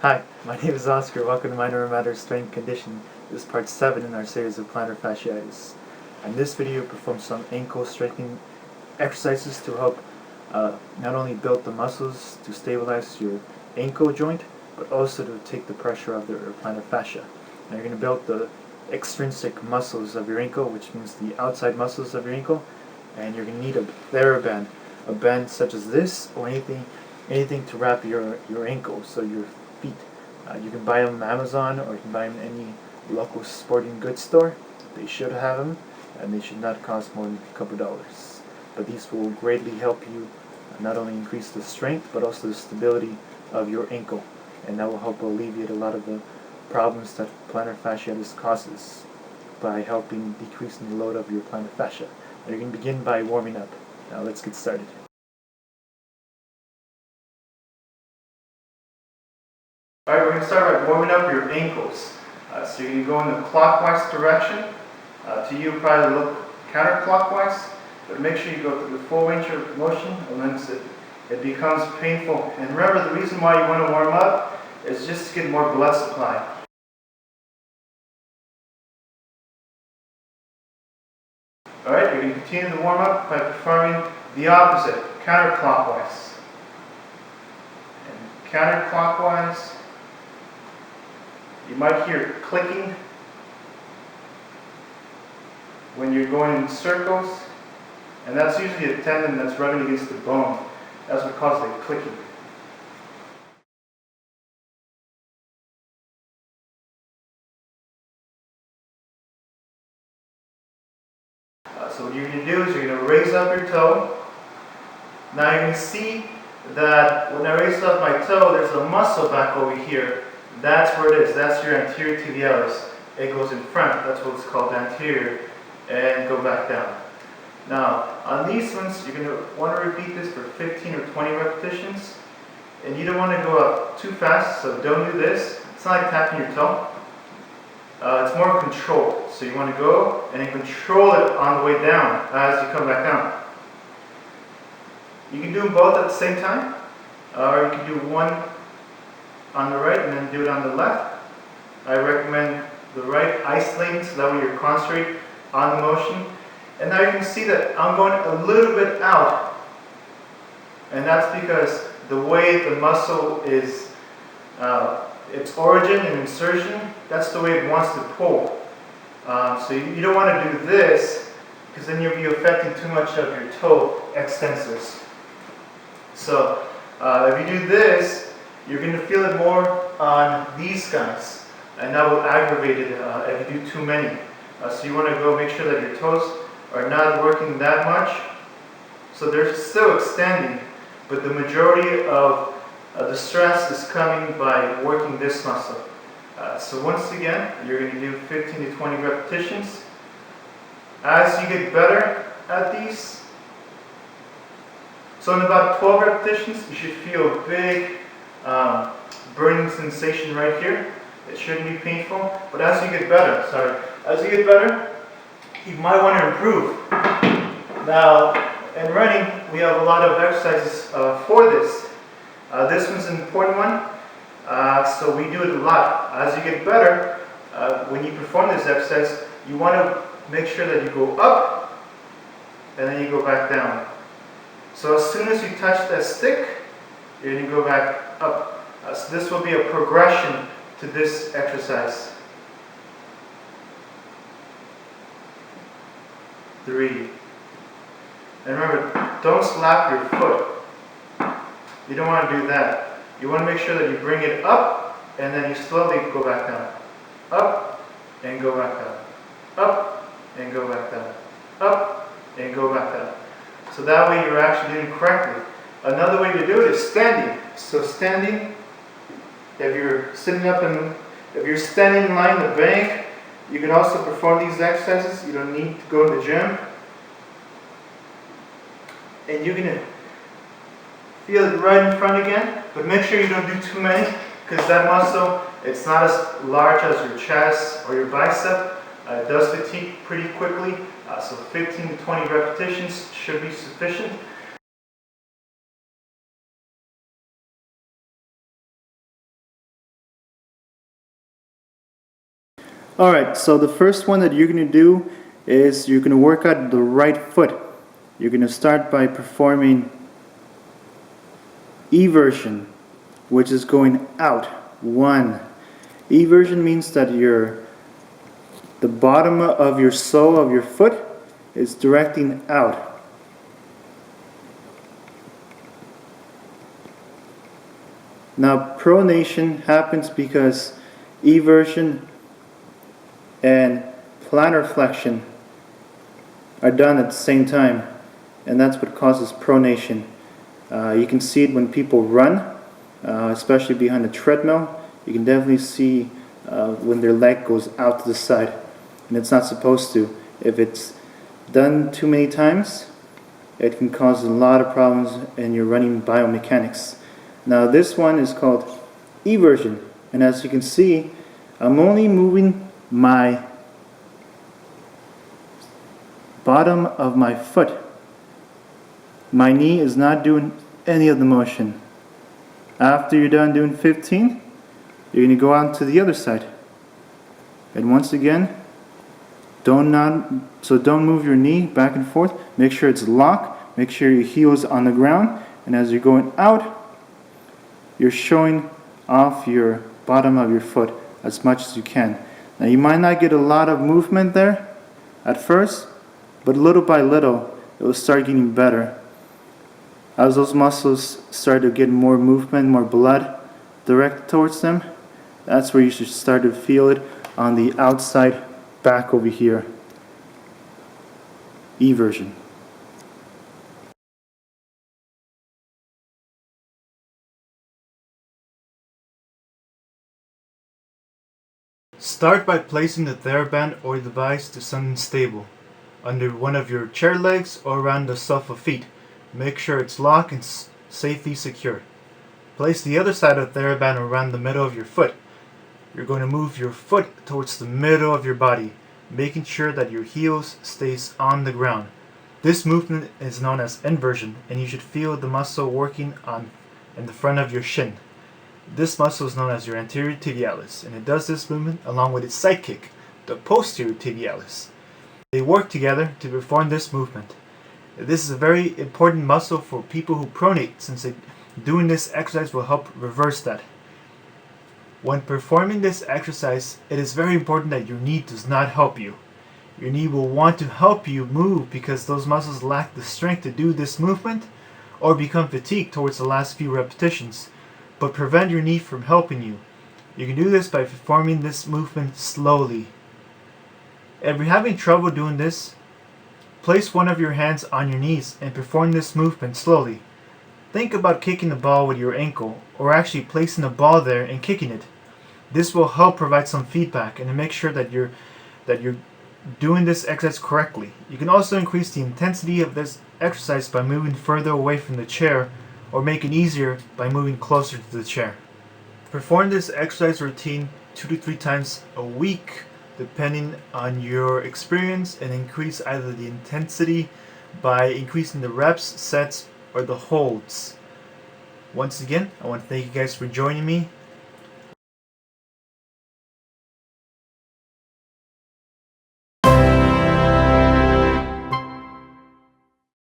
Hi, my name is Oscar. Welcome to Minor Matter Strength Conditioning. This is part 7 in our series of plantar fasciitis. In this video, we perform some ankle strengthening exercises to help not only build the muscles to stabilize your ankle joint, but also to take the pressure off the plantar fascia. Now you're going to build the extrinsic muscles of your ankle, which means the outside muscles of your ankle, and you're going to need a TheraBand, a band such as this, or anything to wrap your ankle, so your feet. You can buy them on Amazon, or you can buy them in any local sporting goods store. They should have them, and they should not cost more than a couple dollars. But these will greatly help you not only increase the strength, but also the stability of your ankle, and that will help alleviate a lot of the problems that plantar fasciitis causes by helping decreasing the load of your plantar fascia. Now you're going to begin by warming up. Now let's get started. Alright, we're going to start by warming up your ankles. So you're going to go in the clockwise direction. To you, probably look counterclockwise, but make sure you go through the full range of motion, unless it becomes painful. And remember, the reason why you want to warm up is just to get more blood supply. Alright, you're going to continue to warm up by performing the opposite, counterclockwise. And counterclockwise. You might hear clicking when you're going in circles, and that's usually a tendon that's rubbing against the bone. That's what causes the clicking. So what you're going to do is you're going to raise up your toe. Now you're going to see that when I raise up my toe, there's a muscle back over here. That's where it is. That's your anterior tibialis. It goes in front. That's what it's called, anterior. And go back down. Now, on these ones, you're going to want to repeat this for 15 or 20 repetitions. And you don't want to go up too fast, so don't do this. It's not like tapping your toe. It's more control. So you want to go and then control it on the way down as you come back down. You can do them both at the same time, or you can do one on the right and then do it on the left. I recommend the right isolating, so that way you're concentrating on the motion. And now you can see that I'm going a little bit out, and that's because the way the muscle is, its origin and insertion, that's the way it wants to pull. So you don't want to do this, because then you'll be affecting too much of your toe extensors. So if you do this, you're going to feel it more on these guys, and that will aggravate it if you do too many. So you want to go make sure that your toes are not working that much. So they're still extending, but the majority of the stress is coming by working this muscle. So once again, you're going to do 15 to 20 repetitions. As you get better at these, so in about 12 repetitions, you should feel a big burning sensation right here. It shouldn't be painful, but as you get better, you might want to improve. Now, in running, we have a lot of exercises for this. This one's an important one, so we do it a lot. As you get better, when you perform this exercise, you want to make sure that you go up, and then you go back down. So as soon as you touch that stick, you're going to go back up. So this will be a progression to this exercise. 3. And remember, don't slap your foot. You don't want to do that. You want to make sure that you bring it up, and then you slowly go back down. Up, and go back down. Up, and go back down. Up, and go back down. So that way you're actually doing it correctly. Another way to do it is standing. So standing, if you're sitting up and if you're standing in line in the bank, you can also perform these exercises. You don't need to go to the gym. And you're going to feel it right in front again, but make sure you don't do too many, because that muscle, it's not as large as your chest or your bicep. It does fatigue pretty quickly, so 15 to 20 repetitions should be sufficient. Alright, so the first one that you're going to do is you're going to work out the right foot. You're going to start by performing eversion, which is going out. 1. Eversion means that the bottom of your sole of your foot is directing out. Now pronation happens because eversion and plantar flexion are done at the same time, and that's what causes pronation. You can see it when people run, especially behind a treadmill. You can definitely see when their leg goes out to the side, and it's not supposed to. If it's done too many times, it can cause a lot of problems in your running biomechanics. Now this one is called eversion, and as you can see, I'm only moving my bottom of my foot. My knee is not doing any of the motion. After you're done doing 15, you're going to go out to the other side. And once again, don't move your knee back and forth. Make sure it's locked. Make sure your heel is on the ground. And as you're going out, you're showing off your bottom of your foot as much as you can. Now you might not get a lot of movement there at first, but little by little it will start getting better. As those muscles start to get more movement, more blood directed towards them, that's where you should start to feel it on the outside back over here. Eversion. Start by placing the TheraBand or device to something stable, under one of your chair legs or around the sofa feet. Make sure it's locked and safely secured. Place the other side of the TheraBand around the middle of your foot. You're going to move your foot towards the middle of your body, making sure that your heels stays on the ground. This movement is known as inversion, and you should feel the muscle working in the front of your shin. This muscle is known as your anterior tibialis, and it does this movement along with its sidekick, the posterior tibialis. They work together to perform this movement. This is a very important muscle for people who pronate, since doing this exercise will help reverse that. When performing this exercise, it is very important that your knee does not help you. Your knee will want to help you move because those muscles lack the strength to do this movement or become fatigued towards the last few repetitions. But prevent your knee from helping you. You can do this by performing this movement slowly. If you're having trouble doing this, place one of your hands on your knees and perform this movement slowly. Think about kicking the ball with your ankle, or actually placing the ball there and kicking it. This will help provide some feedback and to make sure that you're doing this exercise correctly. You can also increase the intensity of this exercise by moving further away from the chair, or make it easier by moving closer to the chair. Perform this exercise routine 2 to 3 times a week, depending on your experience, and increase either the intensity by increasing the reps, sets, or the holds. Once again, I want to thank you guys for joining me.